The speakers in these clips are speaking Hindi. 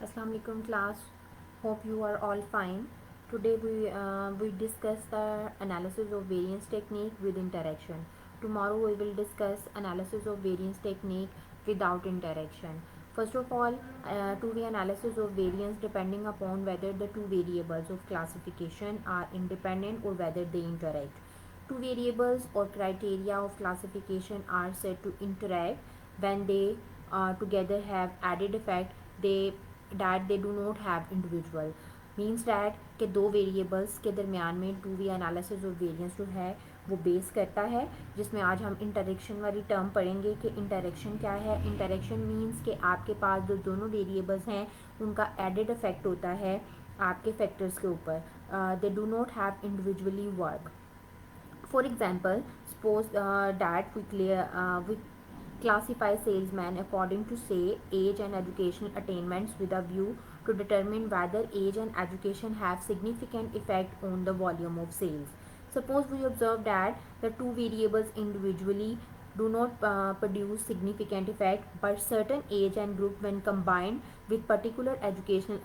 Assalamu alaikum class. Hope you are all fine. Today we discuss the analysis of variance technique with interaction. Tomorrow we will discuss analysis of variance technique without interaction. First of all, two-way analysis of variance depending upon whether the two variables of classification are independent or whether they interact. Two variables or criteria of classification are said to interact when they together have added effect they that they do not have individual. Means that के दो वेरिएबल्स के दरमियान में to way analysis of variance जो है वो बेस करता है, जिसमें आज हम इंटरेक्शन वाली टर्म पढ़ेंगे कि इंटरेक्शन क्या है. इंटरेक्शन मीन्स कि आपके पास जो दोनों वेरिएबल्स हैं उनका एडेड इफेक्ट होता है आपके फैक्टर्स के ऊपर. They do not have individually work. For example, suppose that we classify salesmen according to say age and education attainments with a view to determine whether age and education have significant effect on the volume of sales. Suppose we observe that the two variables individually do not produce significant effect, but certain age and group when combined with particular educational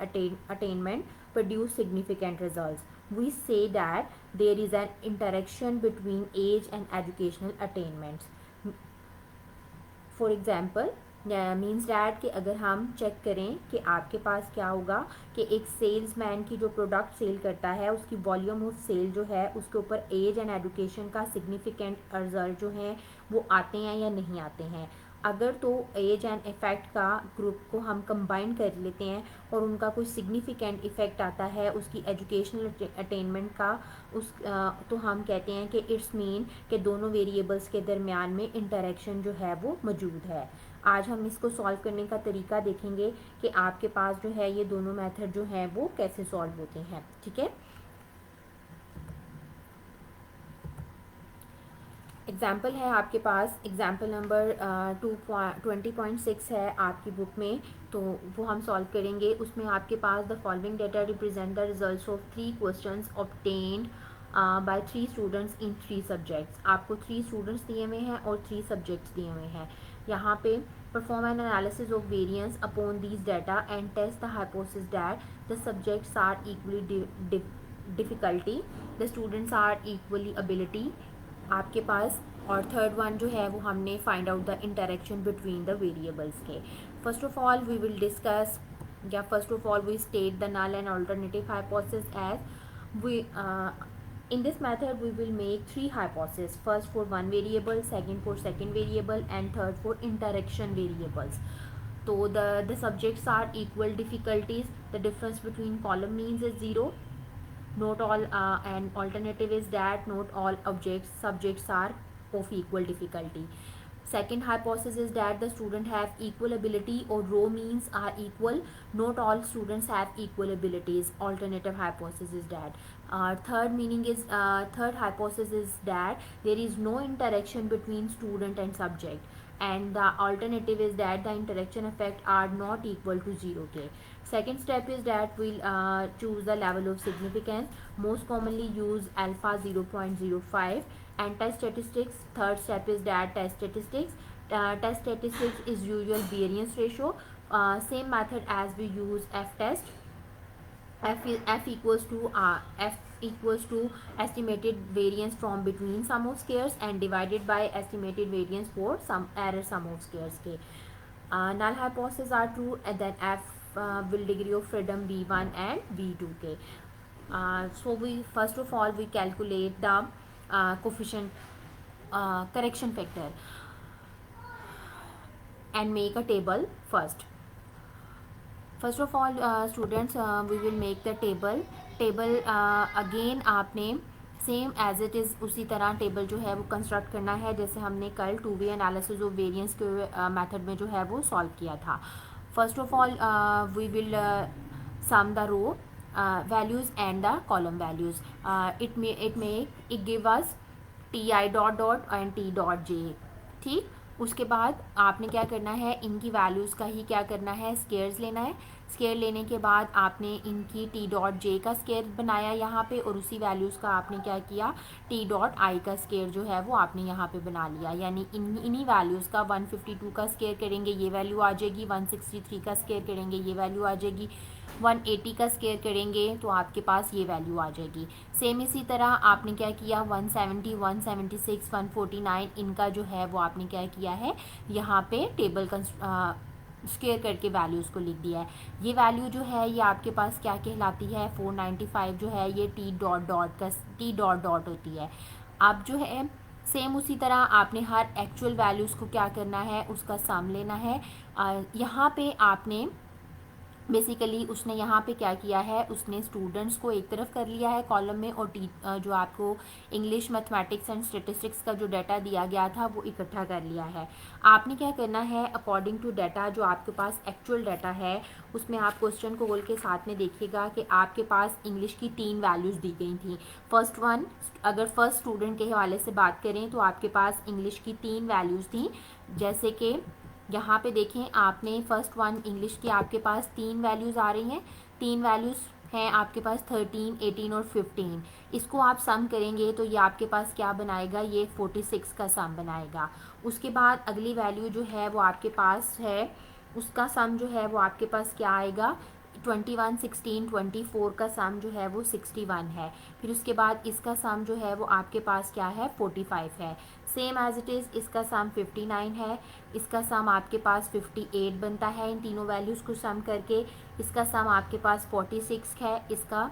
attainment produce significant results. We say that there is an interaction between age and educational attainments. For example means that कि अगर हम चेक करें कि आपके पास क्या होगा कि एक सेल्समैन की जो प्रोडक्ट सेल करता है उसकी वॉल्यूम ऑफ सेल जो है उसके ऊपर एज एंड एजुकेशन का सिग्निफिकेंट रिजल्ट जो है वो आते हैं या नहीं आते हैं. अगर तो एज एंड इफ़ेक्ट का ग्रुप को हम कंबाइन कर लेते हैं और उनका कोई सिग्निफिकेंट इफ़ेक्ट आता है उसकी एजुकेशनल अटेनमेंट का तो हम कहते हैं कि इट्स मीन कि दोनों वेरिएबल्स के दरमियान में इंटरेक्शन जो है वो मौजूद है. आज हम इसको सॉल्व करने का तरीका देखेंगे कि आपके पास जो है ये दोनों मेथड जो हैं वो कैसे सॉल्व होते हैं. ठीक है. एग्ज़ाम्पल है आपके पास, एग्ज़ाम्पल नंबर 20.6 है आपकी बुक में, तो वो हम सॉल्व करेंगे. उसमें आपके पास the following data represent the results of 3 questions obtained by 3 students in 3 subjects. आपको 3 स्टूडेंट्स दिए हुए हैं और 3 सब्जेक्ट्स दिए हुए हैं. यहाँ पे perform an analysis of variance upon these data and test the hypothesis that the subjects are equally difficulty, the students are equally ability आपके पास. और थर्ड वन जो है वो हमने find out the interaction between the variables के. First of all we will discuss या first of all we state the null and alternative hypothesis as we in this method we will make 3 hypotheses, first for one variable, second for second variable and third for interaction variables. So the subjects are equal difficulties. The difference between column means is 0. Not all and alternative is that not all subjects are of equal difficulty. Second hypothesis is that the student have equal ability or row means are equal. Not all students have equal abilities. Alternative hypothesis is that. Third hypothesis is that there is no interaction between student and subject. And the alternative is that the interaction effect are not equal to 0k. Second step is that we'll choose the level of significance. Most commonly use alpha 0.05 and test statistics. Third step is that test statistics. Test statistics is usual variance ratio. Same method as we use f test. F equals to estimated variance from between sum of squares and divided by estimated variance for some error sum of squares के. Null hypotheses are true and then f will degree of freedom v1 and v2 के. So we first of all we calculate the coefficient correction factor and make a table first. First of all students we will make the table again आपने सेम एज इट इज़ उसी तरह टेबल जो है वो कंस्ट्रक्ट करना है जैसे हमने कल two way analysis of variance के मेथड में जो है वो सॉल्व किया था. First of all we will sum the row values and the column values. It give us ti dot dot and t dot j. ठीक. उसके बाद आपने क्या करना है, इनकी वैल्यूज़ का ही क्या करना है, स्केयर्स लेना है। स्केयर लेने के बाद आपने इनकी टी डॉट जे का स्केयर बनाया यहाँ पे, और उसी वैल्यूज़ का आपने क्या किया, टी डॉट आई का स्केयर जो है वो आपने यहाँ पे बना लिया। यानी इन्हीं वैल्यूज़ का 152 का स्केयर करेंगे, ये वैल्यू आ जाएगी। 163 का स्केयर करेंगे, ये वैल्यू आ जाएगी। 180 का स्केयर करेंगे तो आपके पास ये वैल्यू आ जाएगी। सेम इसी तरह आपने क्या किया, 170, 176, 149 इनका जो है वो आपने क्या किया है, यहाँ पे टेबल स्केयर करके वैल्यूज़ को लिख दिया है। ये वैल्यू जो है ये आपके पास क्या कहलाती है, 495 जो है ये टी डॉट डॉट होती है। अब जो है सेम उसी तरह आपने हर एक्चुअल वैल्यूज़ को क्या करना है, उसका सम लेना है। यहाँ पे आपने बेसिकली उसने यहाँ पे क्या किया है, उसने स्टूडेंट्स को एक तरफ कर लिया है कॉलम में, और जो आपको इंग्लिश, मैथमेटिक्स एंड स्टेटिस्टिक्स का जो डाटा दिया गया था वो इकट्ठा कर लिया है। आपने क्या करना है, अकॉर्डिंग टू डाटा जो आपके पास एक्चुअल डाटा है, उसमें आप क्वेश्चन को बोल के साथ में देखिएगा कि आपके पास इंग्लिश की 3 वैल्यूज़ दी गई थी। फर्स्ट वन, अगर फर्स्ट स्टूडेंट के हवाले से बात करें तो आपके पास इंग्लिश की 3 वैल्यूज़ थी। जैसे कि यहाँ पे देखें, आपने फर्स्ट वन इंग्लिश की आपके पास 3 वैल्यूज़ आ रही हैं। 3 वैल्यूज़ हैं आपके पास 13, 18 और 15। इसको आप सम करेंगे तो ये आपके पास क्या बनाएगा, ये 46 का सम बनाएगा। उसके बाद अगली वैल्यू जो है वो आपके पास है, उसका सम जो है वो आपके पास क्या आएगा, 21, 16, 24 का सम जो है वो 61 है। फिर उसके बाद इसका सम जो है वो आपके पास क्या है, 45 है। सेम एज इट इज़ इसका सम 59 है। इसका सम आपके पास 58 बनता है इन तीनों वैल्यूज़ को सम करके। इसका सम आपके पास 46 है, इसका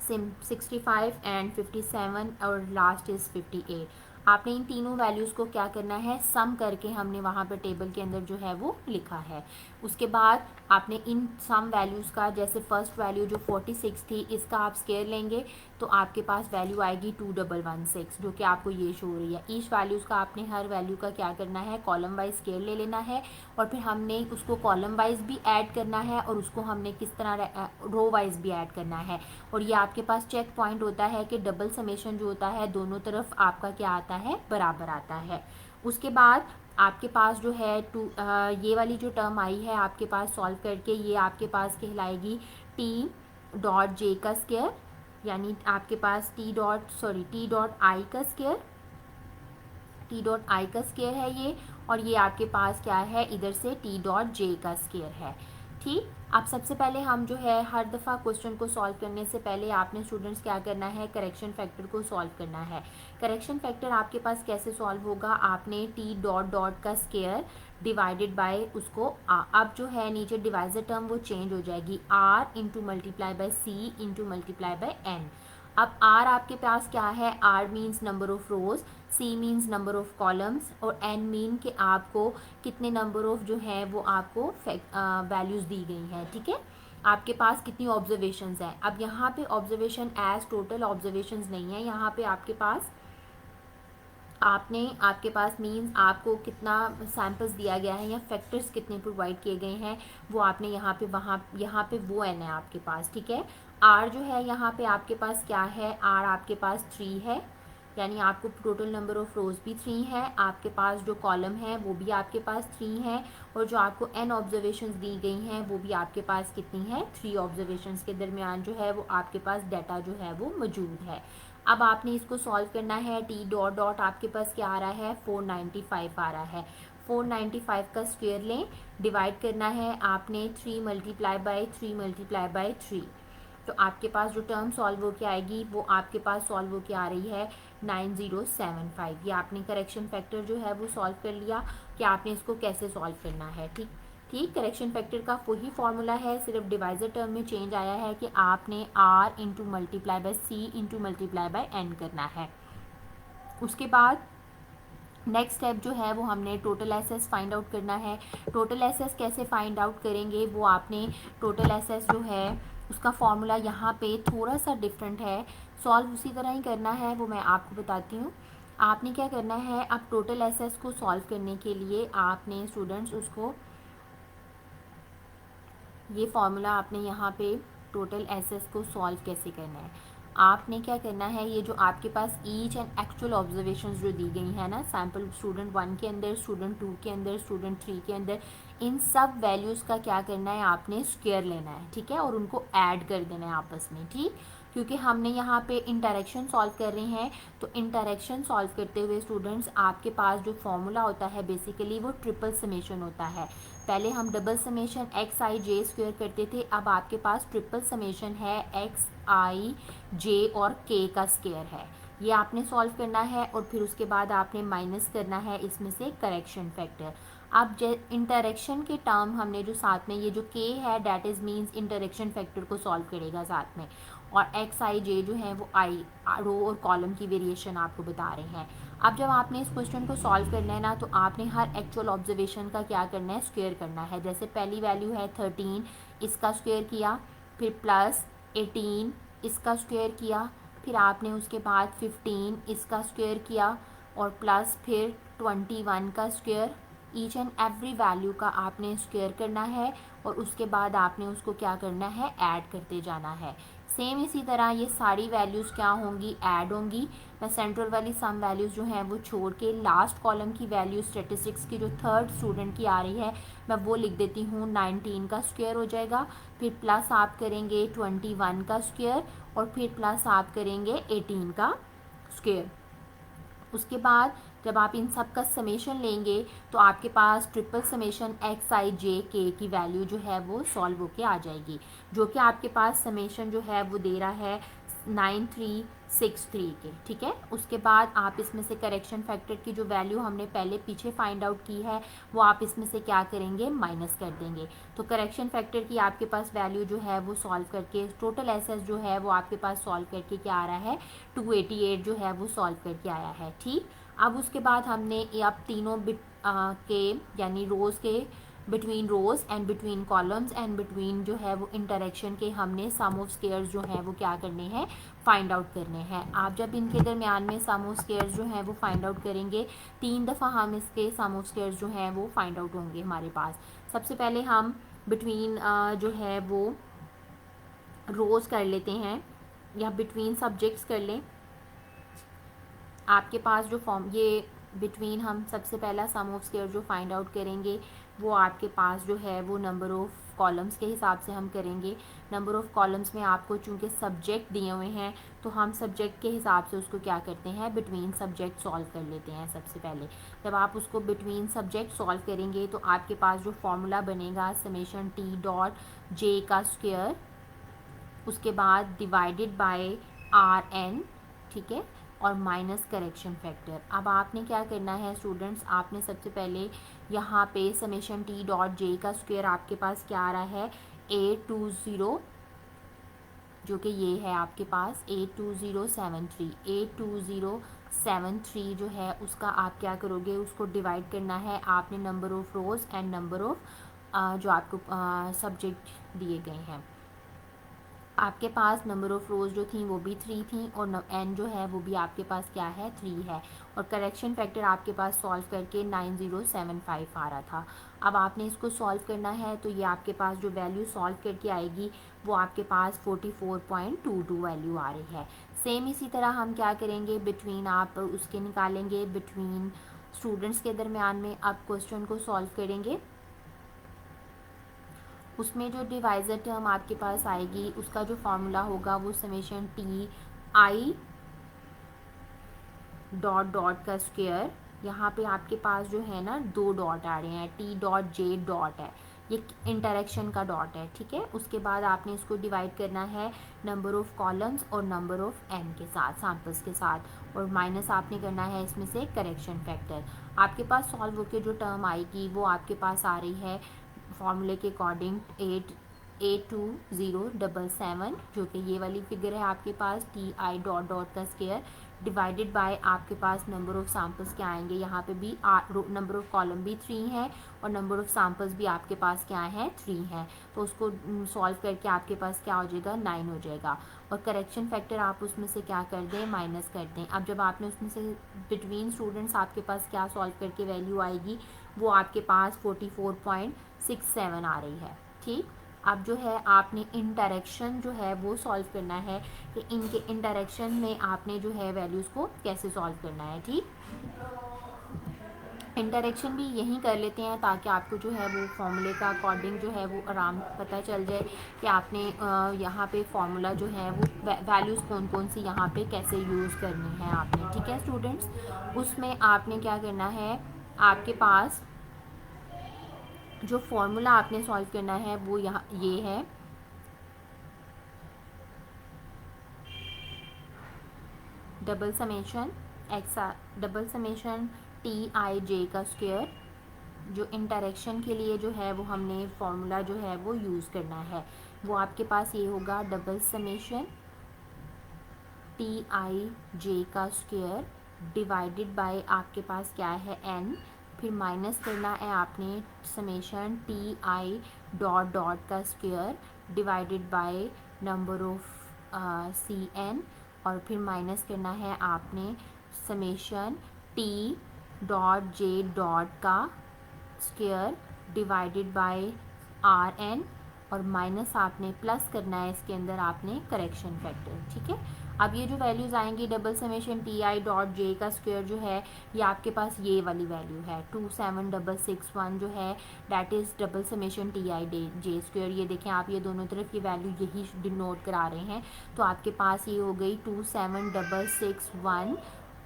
65 एंड 57 और लास्ट इज़ 58। आपने इन तीनों वैल्यूज़ को क्या करना है, सम करके हमने वहाँ पर टेबल के अंदर जो है वो लिखा है। उसके बाद आपने इन सम वैल्यूज़ का, जैसे फर्स्ट वैल्यू जो 46 थी, इसका आप स्केयर लेंगे तो आपके पास वैल्यू आएगी 2116, जो कि आपको ये शो हो रही है। ईच वैल्यूज़ का आपने हर वैल्यू का क्या करना है, कॉलम वाइज स्केयर ले लेना है, और फिर हमने उसको कॉलम वाइज भी ऐड करना है, और उसको हमने किस तरह रो वाइज भी ऐड करना है। और ये आपके पास चेक पॉइंट होता है कि डबल समेशन जो होता है दोनों तरफ आपका क्या आता है, बराबर आता है। उसके बाद आपके पास जो है ये वाली जो टर्म आई है आपके पास सॉल्व करके, ये आपके पास कहलाएगी टी डॉट जे का स्केयर, यानी आपके पास टी डॉट आई का स्केयर, टी डॉट आई का स्केयर है ये, और ये आपके पास क्या है, इधर से टी डॉट जे का स्केयर है। ठीक, अब सबसे पहले हम जो है हर दफ़ा क्वेश्चन को सॉल्व करने से पहले आपने स्टूडेंट्स क्या करना है, करेक्शन फैक्टर को सॉल्व करना है। करेक्शन फैक्टर आपके पास कैसे सॉल्व होगा, आपने टी डॉट डॉट का स्केयर डिवाइडेड बाय उसको अब जो है नीचे डिवाइजर टर्म वो चेंज हो जाएगी, R into multiply by C into multiply by N. अब आर आपके पास क्या है, R means number of rows, C means number of columns, और एन मीन कि आपको कितने नंबर ऑफ जो है वो आपको वैल्यूज़ दी गई हैं। ठीक है, आपके पास कितनी ऑब्जर्वेशंस हैं। अब यहाँ पे ऑब्जर्वेशन एज टोटल ऑब्जर्वेशंस नहीं है, यहाँ पे आपके पास मीन्स आपको कितना सैम्पल्स दिया गया है या फैक्टर्स कितने प्रोवाइड किए गए हैं, वो आपने यहाँ पे वो एन है आपके पास। ठीक है, आर जो है यहाँ पे आपके पास क्या है, आर आपके पास 3 है, यानी आपको टोटल नंबर ऑफ रोज भी 3 है, आपके पास जो कॉलम है वो भी आपके पास 3 है, और जो आपको एन ऑब्जर्वेशंस दी गई हैं वो भी आपके पास कितनी है, 3 ऑब्जर्वेशंस के दरमियान जो है वो आपके पास डाटा जो है वो मौजूद है। अब आपने इसको सॉल्व करना है, टी डॉट डॉट आपके पास क्या आ रहा है, 495 आ रहा है। 495 का स्क्वायर लें, डिवाइड करना है आपने 3 मल्टीप्लाई बाय 3 मल्टीप्लाई बाय 3, तो आपके पास जो टर्म सॉल्व होकर आएगी वो आपके पास सॉल्व होकर आ रही है 9075। ये आपने करेक्शन फैक्टर जो है वो सॉल्व कर लिया कि आपने इसको कैसे सॉल्व करना है। ठीक, करेक्शन फैक्टर का वही फॉर्मूला है, सिर्फ डिवाइजर टर्म में चेंज आया है कि आपने R into multiply by C into multiply by N करना है। उसके बाद नेक्स्ट स्टेप जो है वो हमने टोटल एसेस फाइंड आउट करना है। टोटल एसेस कैसे फाइंड आउट करेंगे, वो आपने टोटल एसेस जो है उसका फॉर्मूला यहाँ पे थोड़ा सा डिफरेंट है, सॉल्व उसी तरह ही करना है, वो मैं आपको बताती हूँ। आपने क्या करना है, अब टोटल एसेस को सॉल्व करने के लिए आपने स्टूडेंट्स उसको ये फॉर्मूला आपने यहाँ पे टोटल एसेस को सॉल्व कैसे करना है। आपने क्या करना है, ये जो आपके पास ईच एंड एक्चुअल ऑब्जर्वेशंस जो दी गई है ना, सैम्पल स्टूडेंट 1 के अंदर, स्टूडेंट 2 के अंदर, स्टूडेंट 3 के अंदर, इन सब वैल्यूज़ का क्या करना है, आपने स्क्वायर लेना है, ठीक है, और उनको ऐड कर देना है आपस में, ठीक। क्योंकि हमने यहाँ पे इंटरेक्शन सॉल्व कर रहे हैं, तो इंटरेक्शन सॉल्व करते हुए स्टूडेंट्स आपके पास जो फॉर्मूला होता है बेसिकली वो ट्रिपल समेशन होता है। पहले हम डबल समेशन एक्स आई जे स्क्वायर करते थे, अब आपके पास ट्रिपल समेशन है एक्स आई जे और के का स्क्वायर है। ये आपने सॉल्व करना है और फिर उसके बाद आपने माइनस करना है इसमें से करेक्शन फैक्टर। अब इंटरेक्शन के टर्म हमने जो साथ में ये जो के है that is means interaction factor को सॉल्व करेगा साथ में, और एक्स आई जे जो है वो आई रो और कॉलम की वेरिएशन आपको बता रहे हैं। अब जब आपने इस क्वेश्चन को सॉल्व करना है ना, तो आपने हर एक्चुअल ऑब्जर्वेशन का क्या करना है, स्क्वायर करना है। जैसे पहली वैल्यू है 13, इसका स्क्वायर किया, फिर प्लस 18 इसका स्क्वायर किया, फिर आपने उसके बाद 15 इसका स्क्वायर किया, और प्लस फिर 21 का square. Each and every value का आपने स्क्वायर करना है और उसके बाद आपने उसको क्या करना है, ऐड करते जाना है। सेम इसी तरह ये सारी वैल्यूज़ क्या होंगी, ऐड होंगी। मैं सेंट्रल वाली सम वैल्यूज़ जो हैं वो छोड़ के लास्ट कॉलम की वैल्यू स्टेटिस्टिक्स की जो थर्ड स्टूडेंट की आ रही है मैं वो लिख देती हूँ। 19 का स्क्वायर हो जाएगा, फिर प्लस आप करेंगे 21 का स्क्वायर, और फिर प्लस आप करेंगे 18 का स्क्वायर। उसके बाद जब आप इन सब का समेशन लेंगे तो आपके पास ट्रिपल समेशन एक्स आई जे के की वैल्यू जो है वो सॉल्व होके आ जाएगी, जो कि आपके पास समेशन जो है वो दे रहा है 9363 के, ठीक है। उसके बाद आप इसमें से करेक्शन फैक्टर की जो वैल्यू हमने पहले पीछे फाइंड आउट की है वो आप इसमें से क्या करेंगे, माइनस कर देंगे। तो करेक्शन फैक्टर की आपके पास वैल्यू जो है वो सॉल्व करके टोटल एसएस जो है वो आपके पास सॉल्व करके क्या आ रहा है, 288 जो है वो सॉल्व करके आया है, ठीक। अब उसके बाद हमने अब तीनों के यानी रोज़ के between rows and between columns and between जो है वो इंटरेक्शन के हमने सम ऑफ स्क्वायर्स जो है वो क्या करने हैं, फाइंड आउट करने हैं। आप जब इनके दरमियान में सम ऑफ स्क्वायर्स जो है वो फाइंड आउट करेंगे, 3 दफ़ा हम इसके सम ऑफ स्क्वायर्स जो हैं वो फाइंड आउट होंगे हमारे पास। सबसे पहले हम बिटवीन जो है वो रोज़ कर लेते हैं या बिटवीन सब्जेक्ट्स कर लें। आपके पास जो फॉर्म ये बिटवीन हम सबसे पहला सम ऑफ स्क्वायर जो फाइंड आउट करेंगे वो आपके पास जो है वो नंबर ऑफ़ कॉलम्स के हिसाब से हम करेंगे। नंबर ऑफ़ कॉलम्स में आपको चूँकि सब्जेक्ट दिए हुए हैं तो हम सब्जेक्ट के हिसाब से उसको क्या करते हैं, बिटवीन सब्जेक्ट सॉल्व कर लेते हैं। सबसे पहले जब आप उसको बिटवीन सब्जेक्ट सॉल्व करेंगे तो आपके पास जो फॉर्मूला बनेगा समेशन टी डॉट जे का स्क्वायर, उसके बाद डिवाइडेड बाय आर एन, ठीक है, और माइनस करेक्शन फैक्टर। अब आपने क्या करना है स्टूडेंट्स, आपने सबसे पहले यहाँ पे समेशन टी डॉट जे का स्क्वायर आपके पास क्या आ रहा है, 820, जो कि ये है आपके पास 82073 जो है उसका आप क्या करोगे, उसको डिवाइड करना है आपने number of rows and number of जो आपको सब्जेक्ट दिए गए हैं। आपके पास नंबर ऑफ़ रोज़ जो थी वो भी 3 थी और एन जो है वो भी आपके पास क्या है, 3 है, और करेक्शन फैक्टर आपके पास सॉल्व करके 9075 आ रहा था। अब आपने इसको सॉल्व करना है तो ये आपके पास जो वैल्यू सॉल्व करके आएगी वो आपके पास 44.22 वैल्यू आ रही है। सेम इसी तरह हम क्या करेंगे, बिटवीन आप उसके निकालेंगे बिटवीन स्टूडेंट्स के दरमियान में आप क्वेश्चन को सॉल्व करेंगे। उसमें जो डिवाइज़र टर्म आपके पास आएगी उसका जो फार्मूला होगा वो summation t i dot dot का स्क्वायर, यहाँ पे आपके पास जो है ना 2 डॉट आ रहे हैं, टी डॉट जे डॉट है, ये इंटरेक्शन का डॉट है, ठीक है। उसके बाद आपने इसको डिवाइड करना है नंबर ऑफ़ कॉलम्स और नंबर ऑफ़ एन के साथ, सैम्पल्स के साथ, और माइनस आपने करना है इसमें से करेक्शन फैक्टर। आपके पास सॉल्व होकर जो टर्म आएगी वो आपके पास आ रही है फॉर्मूले के अकॉर्डिंग 82077, जो कि ये वाली फिगर है आपके पास, टी आई डॉट डॉट का स्क्वायर डिवाइडेड बाय आपके पास नंबर ऑफ़ सैम्पल्स क्या आएंगे, यहाँ पे भी नंबर ऑफ़ कॉलम भी 3 है और नंबर ऑफ़ सैम्पल्स भी आपके पास क्या है, 3 है। तो उसको सॉल्व करके आपके पास क्या हो जाएगा, 9 हो जाएगा, और करेक्शन फैक्टर आप उसमें से क्या कर दें, माइनस कर दें। अब जब आपने उसमें से बिटवीन स्टूडेंट्स आपके पास क्या सॉल्व करके वैल्यू आएगी वो आपके पास 44.67 आ रही है, ठीक। अब जो है आपने इंटरेक्शन जो है वो सॉल्व करना है कि इनके इंटरेक्शन में आपने जो है वैल्यूज़ को कैसे सॉल्व करना है। ठीक, इंटरेक्शन भी यहीं कर लेते हैं ताकि आपको जो है वो फॉर्मूले का अकॉर्डिंग जो है वो आराम पता चल जाए कि आपने यहाँ पे फॉर्मूला जो है वो वैल्यूज़ कौन कौन सी यहाँ पे कैसे यूज़ करनी है आपने। ठीक है स्टूडेंट्स, उसमें आपने क्या करना है, आपके पास जो फॉर्मूला आपने सॉल्व करना है वो यहाँ ये है, double summation x double summation t i j का स्क्वायर। जो इंटरेक्शन के लिए जो है वो हमने फॉर्मूला जो है वो यूज़ करना है, वो आपके पास ये होगा double summation t i j का स्क्वायर डिवाइडेड बाय आपके पास क्या है एन, फिर माइनस करना है आपने summation t i dot dot का square divided by number of c n, और फिर माइनस करना है आपने summation t dot j dot का square divided by r n, और माइनस आपने प्लस करना है इसके अंदर आपने करेक्शन फैक्टर। ठीक है, अब ये जो वैल्यूज़ आएंगी double summation t i dot J का स्क्वायर जो है ये आपके पास ये वाली वैल्यू है 27661 जो है that is double summation t i J square. ये देखें आप, ये दोनों तरफ ये वैल्यू यही डिनोट करा रहे हैं, तो आपके पास ये हो गई 27661।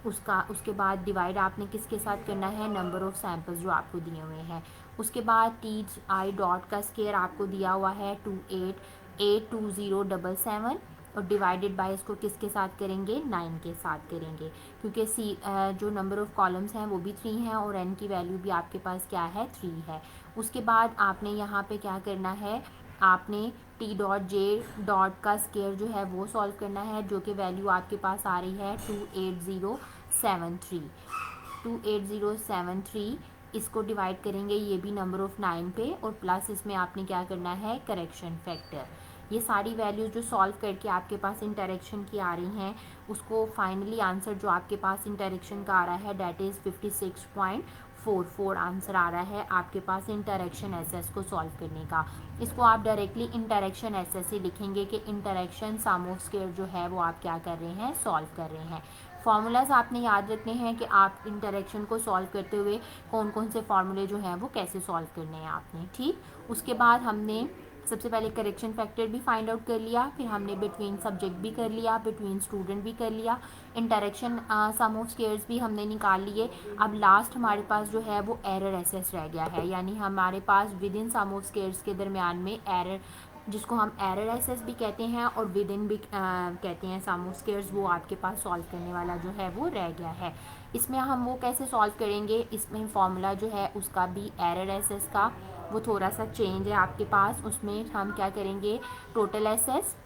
उसके बाद डिवाइड आपने किसके साथ करना है, नंबर ऑफ़ सैम्पल्स जो आपको दिए हुए हैं। उसके बाद टी आई डॉट का स्क्वायर आपको दिया हुआ है 28822077, और डिवाइडेड बाय इसको किसके साथ करेंगे, 9 के साथ करेंगे, क्योंकि जो नंबर ऑफ़ कॉलम्स हैं वो भी 3 हैं और n की वैल्यू भी आपके पास क्या है, 3 है। उसके बाद आपने यहाँ पे क्या करना है, आपने टी डॉट जे डॉट का स्क्वायर जो है वो सॉल्व करना है, जो कि वैल्यू आपके पास आ रही है 28073। इसको डिवाइड करेंगे ये भी नंबर ऑफ़ 9 पे, और प्लस इसमें आपने क्या करना है, करेक्शन फैक्टर। ये सारी वैल्यूज़ जो सॉल्व करके आपके पास इंटरेक्शन की आ रही हैं, उसको फाइनली आंसर जो आपके पास इंटरेक्शन का आ रहा है डैट इज़ 56.44 आंसर आ रहा है आपके पास इंटरेक्शन एसएस को सॉल्व करने का। इसको आप डायरेक्टली इंटरेक्शन एसएस ही लिखेंगे कि इंटरेक्शन सम ऑफ स्क्वायर जो है वो आप क्या कर रहे हैं, सॉल्व कर रहे हैं। फार्मूलाज आपने याद रखने हैं कि आप इंटरेक्शन को सॉल्व करते हुए कौन कौन से फार्मूले जो हैं वो कैसे सॉल्व करने हैं आपने। ठीक, उसके बाद हमने सबसे पहले करेक्शन फैक्टर भी फाइंड आउट कर लिया, फिर हमने बिटवीन सब्जेक्ट भी कर लिया, बिटवीन स्टूडेंट भी कर लिया, इंटरेक्शन सम ऑफ स्क्वायर्स भी हमने निकाल लिए। अब लास्ट हमारे पास जो है वो एरर एसएस रह गया है, यानी हमारे पास within sum of squares के दरमियान में एरर, जिसको हम एरर एसएस भी कहते हैं और विद इन भी कहते हैं सम ऑफ स्क्वायर्स, वो आपके पास सॉल्व करने वाला जो है वो रह गया है। इसमें हम वो कैसे सॉल्व करेंगे, इसमें फॉर्मूला जो है उसका भी एरर एसएस का वो थोड़ा सा चेंज है आपके पास। उसमें हम क्या करेंगे, टोटल एसएस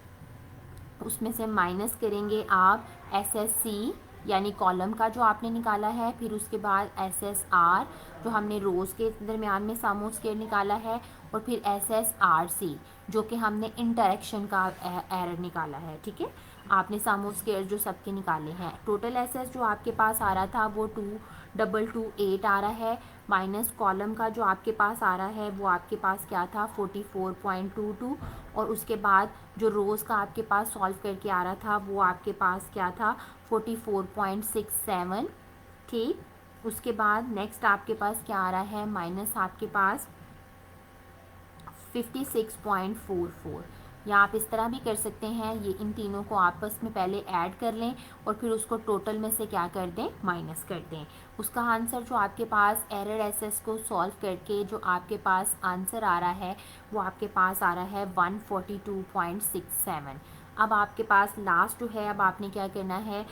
उसमें से माइनस करेंगे आप एसएससी यानी कॉलम का जो आपने निकाला है, फिर उसके बाद एसएसआर जो हमने रोज़ के दरमियान में सम ऑफ स्क्वायर निकाला है, और फिर एसएसआरसी जो कि हमने इंटरेक्शन का एरर निकाला है। ठीक है, आपने सम ऑफ स्क्वायर जो सबके निकाले हैं। टोटल एसएस जो आपके पास आ रहा था वो 2228 आ रहा है, माइनस कॉलम का जो आपके पास आ रहा है वो आपके पास क्या था, 44.22, और उसके बाद जो रोज़ का आपके पास सॉल्व करके आ रहा था वो आपके पास क्या था, 44.67। ठीक, उसके बाद नेक्स्ट आपके पास क्या आ रहा है, माइनस आपके पास 56.44। या आप इस तरह भी कर सकते हैं, ये इन तीनों को आपस में पहले ऐड कर लें और फिर उसको टोटल में से क्या कर दें, माइनस कर दें। उसका आंसर जो आपके पास एरर एसएस को सॉल्व करके जो आपके पास आंसर आ रहा है वो आपके पास आ रहा है 142.67। अब आपके पास लास्ट जो है, अब आपने क्या करना है,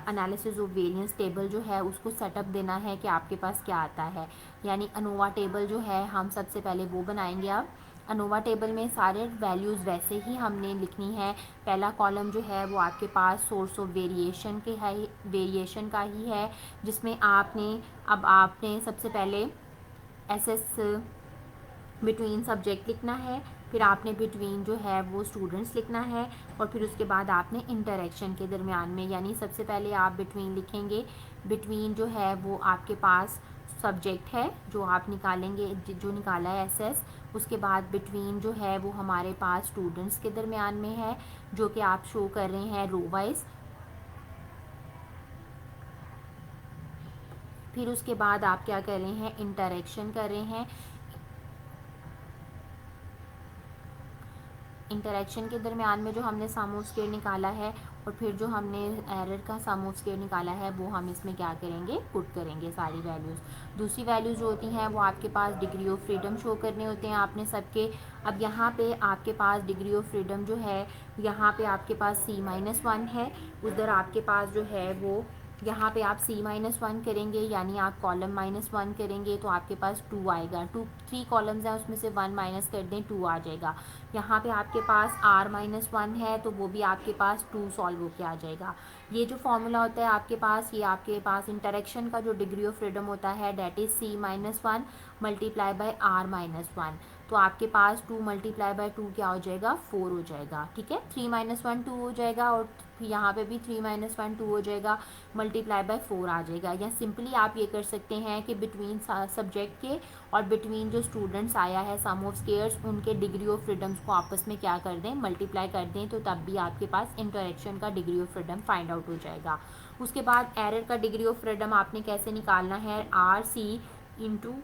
एनालिसिस ऑफ वेरिएंस टेबल जो है उसको सेटअप देना है कि आपके पास क्या आता है, यानी अनोवा टेबल जो है हम सबसे पहले वो बनाएंगे। अब अनोवा टेबल में सारे वैल्यूज़ वैसे ही हमने लिखनी है। पहला कॉलम जो है वो आपके पास सोर्स ऑफ वेरिएशन के है, वेरिएशन का ही है, जिसमें आपने सबसे पहले एसएस बिटवीन सब्जेक्ट लिखना है, फिर आपने बिटवीन जो है वो स्टूडेंट्स लिखना है, और फिर उसके बाद आपने इंटरेक्शन के दरमियान में, यानी सबसे पहले आप बिटवीन लिखेंगे, बिटवीन जो है वो आपके पास सब्जेक्ट है जो आप निकालेंगे, जो निकाला है SS। उसके बाद बिटवीन जो है वो हमारे पास स्टूडेंट्स के दरमियान में है, जो कि आप शो कर रहे हैं रो वाइज। फिर उसके बाद आप क्या कर रहे हैं, इंटरेक्शन कर रहे हैं। इंटरेक्शन के दरमियान में जो हमने सम ऑफ स्क्वायर निकाला है और फिर जो हमने एरर का सम ऑफ स्क्वायर निकाला है वो हम इसमें क्या करेंगे, पुट करेंगे सारी वैल्यूज़। दूसरी वैल्यूज़ जो होती हैं वो आपके पास डिग्री ऑफ फ्रीडम शो करने होते हैं आपने सबके। अब यहाँ पे आपके पास डिग्री ऑफ फ्रीडम जो है, यहाँ पे आपके पास C-1 है, उधर आपके पास जो है वो यहाँ पे आप C-1 करेंगे, यानी आप कॉलम -1 करेंगे तो आपके पास 2 आएगा। 3 कॉलम्स हैं, उसमें से 1 माइनस कर दें, 2 आ जाएगा। यहाँ पे आपके पास R-1 है तो वो भी आपके पास 2 सॉल्व होके आ जाएगा। ये जो फॉर्मूला होता है आपके पास, ये आपके पास इंटरेक्शन का जो डिग्री ऑफ फ्रीडम होता है that is C-1 multiply by R-1। तो आपके पास 2 मल्टीप्लाई बाय 2 क्या हो जाएगा, 4 हो जाएगा। ठीक है, 3-1 2 हो जाएगा और यहाँ पे भी 3-1 2 हो जाएगा, मल्टीप्लाई बाय 4 आ जाएगा। या सिंपली आप ये कर सकते हैं कि बिटवीन सब्जेक्ट के और बिटवीन जो स्टूडेंट्स आया है सम ऑफ स्क्वायर्स, उनके डिग्री ऑफ फ्रीडम्स को आपस में क्या कर दें, मल्टीप्लाई कर दें, तो तब भी आपके पास इंटरेक्शन का degree of freedom find out हो जाएगा। उसके बाद एरर का डिग्री ऑफ फ्रीडम आपने कैसे निकालना है, RC इंटू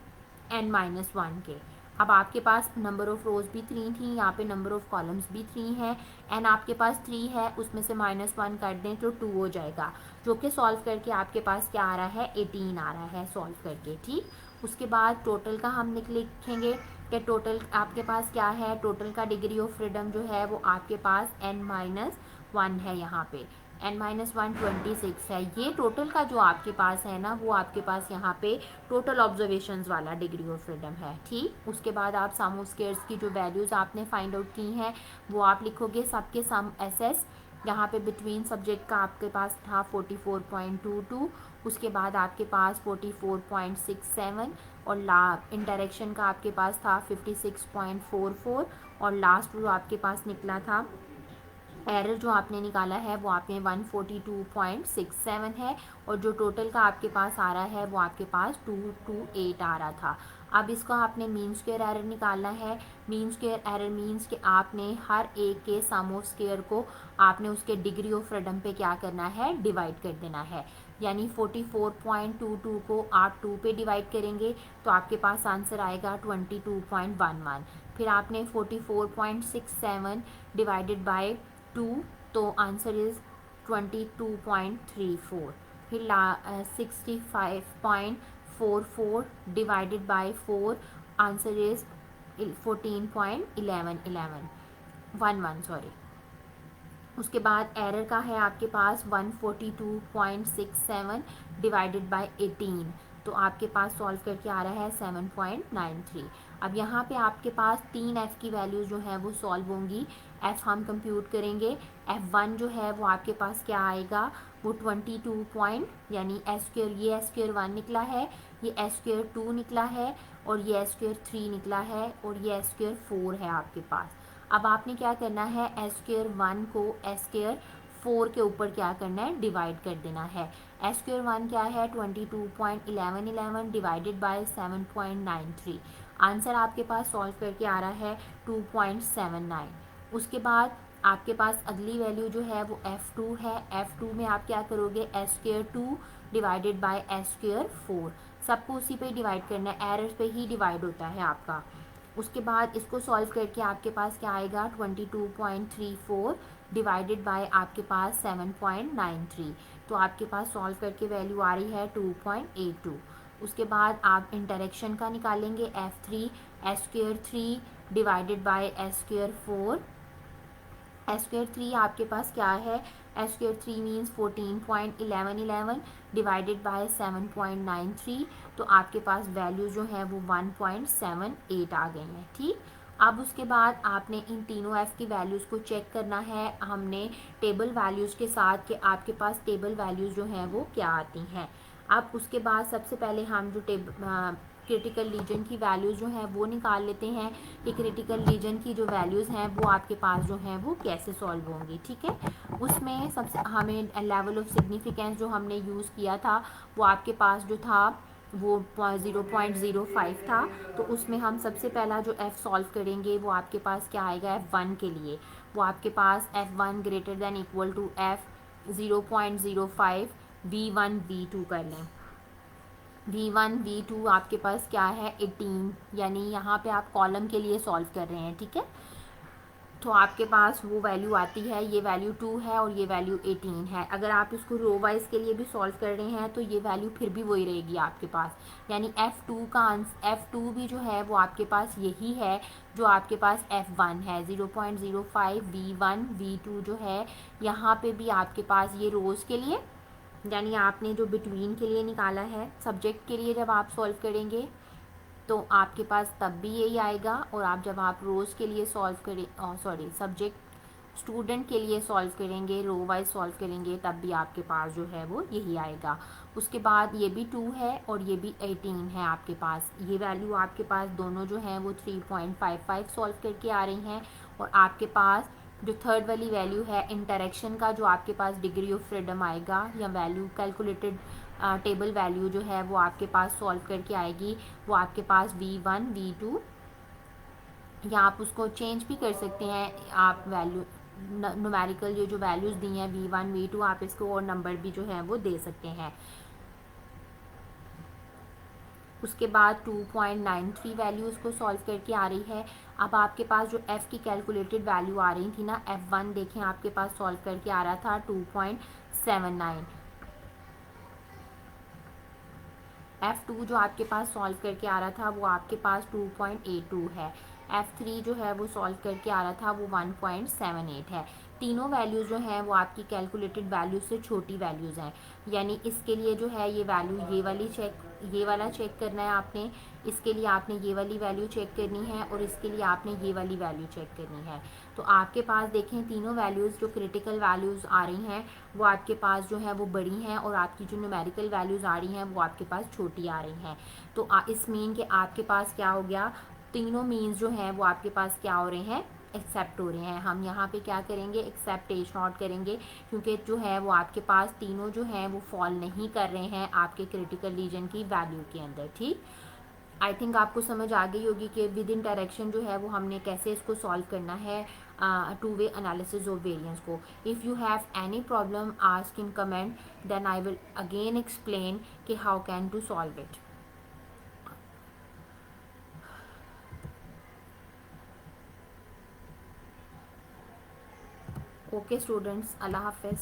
N-1 के। अब आपके पास नंबर ऑफ़ रोज़ भी 3 थी, यहाँ पे नंबर ऑफ़ कॉलम्स भी 3 है, एन आपके पास 3 है, उसमें से -1 कर दें तो 2 हो जाएगा, जो कि सॉल्व करके आपके पास क्या आ रहा है, 18 आ रहा है सॉल्व करके। ठीक, उसके बाद टोटल का हम लिखेंगे कि टोटल आपके पास क्या है, टोटल का डिग्री ऑफ फ्रीडम जो है वो आपके पास N-1 है, यहाँ पे N-1 26 है। ये टोटल का जो आपके पास है ना, वो आपके पास यहाँ पे टोटल ऑब्जर्वेशंस वाला डिग्री ऑफ फ्रीडम है। ठीक, उसके बाद आप सम ऑफ स्क्वायर्स की जो वैल्यूज़ आपने फाइंड आउट की हैं वो आप लिखोगे, सबके सम SS। यहाँ पे बिटवीन सब्जेक्ट का आपके पास था 44.22, उसके बाद आपके पास 44.67 और इंटरेक्शन का आपके पास था 56.44 और लास्ट जो आपके पास निकला था एरर जो आपने निकाला है वो आपने 142.67 है और जो टोटल का आपके पास आ रहा है वो आपके पास 228 आ रहा था। अब इसका आपने मीन स्क्वायर एरर निकालना है। मीन स्क्वायर एरर मीन्स कि आपने हर एक के सम ऑफ स्क्वायर को आपने उसके डिग्री ऑफ फ्रीडम पे क्या करना है, डिवाइड कर देना है। यानी 44.22 को आप 2 पे डिवाइड करेंगे तो आपके पास आंसर आएगा 22.11। फिर आपने 44.67 डिवाइडेड बाय 2 तो आंसर इज़ 22.34। फिर 65.44 divided by 4 answer is 14.11 sorry. उसके बाद एरर का है आपके पास 142.67 डिवाइडेड बाय 18 तो आपके पास सॉल्व करके आ रहा है 7.93। अब यहाँ पे आपके पास 3 F की वैल्यूज़ जो है वो सॉल्व होंगी। F हम कंप्यूट करेंगे, F1 जो है वो आपके पास क्या आएगा, वो 22 यानी S², ये S² 1 निकला है, ये S² 2 निकला है और ये S² 3 निकला है और ये S² 4 है आपके पास। अब आपने क्या करना है, S² 1 को S² 4 के ऊपर क्या करना है, डिवाइड कर देना है। S² 1 क्या है, 22.1111 डिवाइडेड बाय 7.93। आंसर आपके पास सॉल्व करके आ रहा है 2.79। उसके बाद आपके पास अगली वैल्यू जो है वो F2 है। F2 में आप क्या करोगे, S² 2 डिवाइडेड बाय S² 4, सबको उसी पे डिवाइड करना है, एरर पे ही डिवाइड होता है आपका। उसके बाद इसको सॉल्व करके आपके पास क्या आएगा, 22.34 डिवाइडेड बाय आपके पास 7.93 तो आपके पास सॉल्व करके वैल्यू आ रही है 2.82। उसके बाद आप इंटरेक्शन का निकालेंगे, F3 S² 3 divided by S² 4। S² 3 आपके पास क्या है, S² 3 मीन्स 14.1111 डिवाइडेड बाय 7.93 तो आपके पास वैल्यू जो है वो 1.78 आ गई हैं। ठीक, अब उसके बाद आपने इन तीनों F की वैल्यूज़ को चेक करना है हमने टेबल वैल्यूज़ के साथ कि आपके पास टेबल वैल्यूज़ जो हैं वो क्या आती हैं। अब उसके बाद सबसे पहले हम जो क्रिटिकल रीजन की वैल्यूज़ जो हैं वो निकाल लेते हैं कि क्रिटिकल रीजन की जो वैल्यूज़ हैं वो आपके पास जो हैं वो कैसे सॉल्व होंगी। ठीक है, उसमें सबसे हमें लेवल ऑफ सिग्निफिकेंस जो हमने यूज़ किया था वो आपके पास जो था वो 0.05 था। तो उसमें हम सबसे पहला जो f सॉल्व करेंगे वो आपके पास क्या आएगा, f1 के लिए वो आपके पास f1 greater than equal to f 0.05 v1 v2 कर लें। v1 v2 आपके पास क्या है 18, यानी यहाँ पे आप कॉलम के लिए सॉल्व कर रहे हैं, ठीक है। तो आपके पास वो वैल्यू आती है, ये वैल्यू 2 है और ये वैल्यू 18 है। अगर आप इसको रो वाइज के लिए भी सॉल्व कर रहे हैं तो ये वैल्यू फिर भी वही रहेगी आपके पास, यानी f2 भी जो है वो आपके पास यही है जो आपके पास f1 है 0.05 v1 v2 जो है। यहाँ पे भी आपके पास ये रोज़ के लिए, यानी आपने जो बिटवीन के लिए निकाला है सब्जेक्ट के लिए, जब आप सॉल्व करेंगे तो आपके पास तब भी यही आएगा। और आप जब आप रोज़ के लिए सॉल्व करें, सॉरी सब्जेक्ट स्टूडेंट के लिए सॉल्व करेंगे, रो वाइज सॉल्व करेंगे, तब भी आपके पास जो है वो यही आएगा। उसके बाद ये भी 2 है और ये भी 18 है आपके पास। ये वैल्यू आपके पास दोनों जो हैं वो 3.55 सॉल्व करके आ रही हैं। और आपके पास जो थर्ड वाली वैल्यू है इंटरेक्शन का, जो आपके पास डिग्री ऑफ फ्रीडम आएगा या वैल्यू कैलकुलेटेड टेबल वैल्यू जो है वो आपके पास सॉल्व करके आएगी, वो आपके पास v1 v2, या आप उसको चेंज भी कर सकते हैं। आप वैल्यू न्यूमेरिकल जो वैल्यूज़ दी हैं v1 v2, आप इसको और नंबर भी जो है वो दे सकते हैं। उसके बाद 2.93 वैल्यू उसको सॉल्व करके आ रही है। अब आपके पास जो f की कैलकुलेटेड वैल्यू आ रही थी ना, f1 देखें आपके पास सॉल्व करके आ रहा था 2.79, f2 जो आपके पास सॉल्व करके आ रहा था वो आपके पास 2.82 है, f3 जो है वो सॉल्व करके आ रहा था वो 1.78 है। तीनों वैल्यूज़ जो हैं वो आपकी कैलकुलेटेड वैल्यू से छोटी वैल्यूज़ हैं, यानी इसके लिए जो है ये वैल्यू ये वाला चेक करना है आपने, इसके लिए आपने ये वाली वैल्यू चेक करनी है और इसके लिए आपने ये वाली वैल्यू चेक करनी है। तो आपके पास देखें तीनों वैल्यूज़ जो क्रिटिकल वैल्यूज़ आ रही हैं वो आपके पास जो है वो बड़ी हैं और आपकी जो न्यूमेरिकल वैल्यूज़ आ रही हैं वो आपके पास छोटी आ रही हैं। तो इस मीन के आपके पास क्या हो गया, तीनों मीन्स जो हैं वो आपके पास क्या हो रहे हैं, एक्सेप्ट हो रहे हैं। हम यहाँ पे क्या करेंगे, एक्सेप्ट H0 करेंगे, क्योंकि जो है वो आपके पास तीनों जो हैं वो फॉल नहीं कर रहे हैं आपके क्रिटिकल रीजन की वैल्यू के अंदर, ठीक। आई थिंक आपको समझ आ गई होगी कि विद इन डायरेक्शन जो है वो हमने कैसे इसको सॉल्व करना है, two way analysis of variance को। If you have any problem ask in comment, then I will again explain कि how can to solve it. Okay students, अल्लाह हाफिज़।